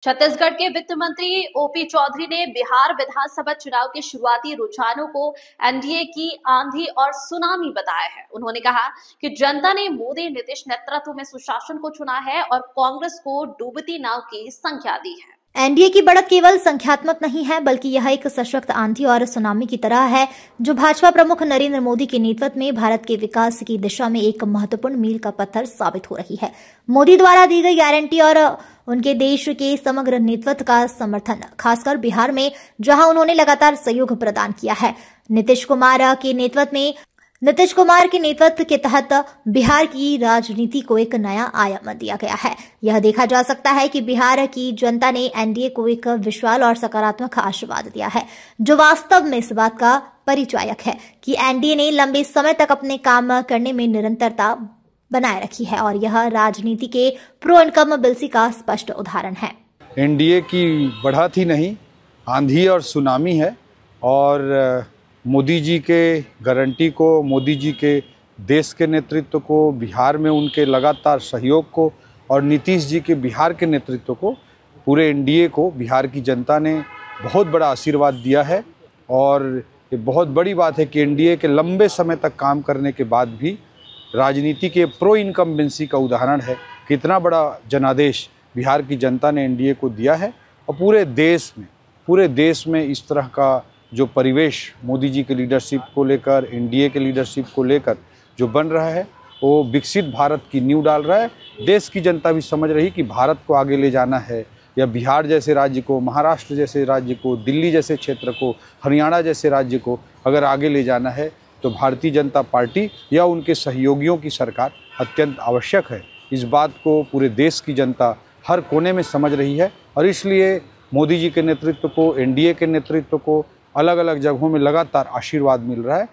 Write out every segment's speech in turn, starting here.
छत्तीसगढ़ के वित्त मंत्री ओपी चौधरी ने बिहार विधानसभा चुनाव के शुरुआती रुझानों को एनडीए की आंधी और सुनामी बताया है। उन्होंने कहा कि जनता ने मोदी नीतीश नेतृत्व में सुशासन को चुना है और कांग्रेस को डूबती नाव की संख्या दी है। एनडीए की बढ़त केवल संख्यात्मक नहीं है, बल्कि यह एक सशक्त आंधी और सुनामी की तरह है, जो भाजपा प्रमुख नरेंद्र मोदी के नेतृत्व में भारत के विकास की दिशा में एक महत्वपूर्ण मील का पत्थर साबित हो रही है। मोदी द्वारा दी गई गारंटी और उनके देश के समग्र नेतृत्व का समर्थन, खासकर बिहार में जहां उन्होंने लगातार सहयोग प्रदान किया है। नीतीश कुमार के नेतृत्व के तहत बिहार की राजनीति को एक नया आयाम दिया गया है। यह देखा जा सकता है कि बिहार की जनता ने एनडीए को एक विशाल और सकारात्मक आशीर्वाद दिया है, जो वास्तव में इस बात का परिचायक है कि एनडीए ने लंबे समय तक अपने काम करने में निरंतरता बनाए रखी है और यह राजनीति के प्रो इनकम्बेंसी का स्पष्ट उदाहरण है। एनडीए की बढ़त ही नहीं, आंधी और सुनामी है और मोदी जी के गारंटी को, मोदी जी के देश के नेतृत्व को, बिहार में उनके लगातार सहयोग को और नीतीश जी के बिहार के नेतृत्व को, पूरे एनडीए को बिहार की जनता ने बहुत बड़ा आशीर्वाद दिया है। और ये बहुत बड़ी बात है कि एनडीए के लंबे समय तक काम करने के बाद भी राजनीति के प्रो इनकम्बेंसी का उदाहरण है कि इतना बड़ा जनादेश बिहार की जनता ने एनडीए को दिया है। और पूरे देश में इस तरह का जो परिवेश मोदी जी के लीडरशिप को लेकर, एनडीए के लीडरशिप को लेकर जो बन रहा है, वो विकसित भारत की नींव डाल रहा है। देश की जनता भी समझ रही कि भारत को आगे ले जाना है, या बिहार जैसे राज्य को, महाराष्ट्र जैसे राज्य को, दिल्ली जैसे क्षेत्र को, हरियाणा जैसे राज्य को अगर आगे ले जाना है तो भारतीय जनता पार्टी या उनके सहयोगियों की सरकार अत्यंत आवश्यक है। इस बात को पूरे देश की जनता हर कोने में समझ रही है और इसलिए मोदी जी के नेतृत्व को, एनडीए के नेतृत्व को अलग अलग जगहों में लगातार आशीर्वाद मिल रहा है।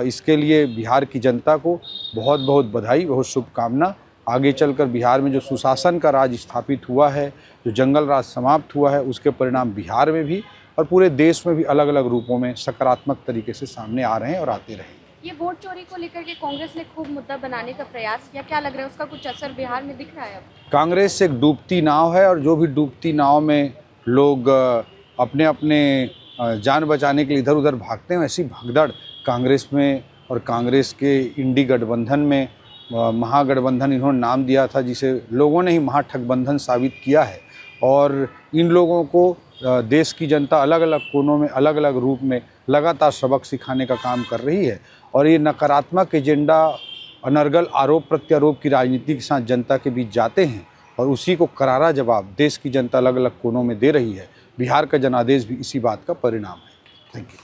इसके लिए बिहार की जनता को बहुत बहुत बधाई, बहुत शुभकामना। आगे चलकर बिहार में जो सुशासन का राज स्थापित हुआ है, जो जंगल राज समाप्त हुआ है, उसके परिणाम बिहार में भी और पूरे देश में भी अलग अलग रूपों में सकारात्मक तरीके से सामने आ रहे हैं और आते रहेंगे। ये वोट चोरी को लेकर के कांग्रेस ने खूब मुद्दा बनाने का प्रयास किया, क्या लग रहा है उसका कुछ असर बिहार में दिख रहा है? अब कांग्रेस एक डूबती नाव है और जो भी डूबती नाव में लोग अपने अपने जान बचाने के लिए इधर उधर भागते हैं, ऐसी भगदड़ कांग्रेस में और कांग्रेस के इंडी गठबंधन में, महागठबंधन इन्होंने नाम दिया था, जिसे लोगों ने ही महाठगबंधन साबित किया है। और इन लोगों को देश की जनता अलग अलग कोनों में, अलग अलग रूप में लगातार सबक सिखाने का काम कर रही है। और ये नकारात्मक एजेंडा, अनर्गल आरोप प्रत्यारोप की राजनीति के साथ जनता के बीच जाते हैं और उसी को करारा जवाब देश की जनता अलग अलग कोनों में दे रही है। बिहार का जनादेश भी इसी बात का परिणाम है। Thank you.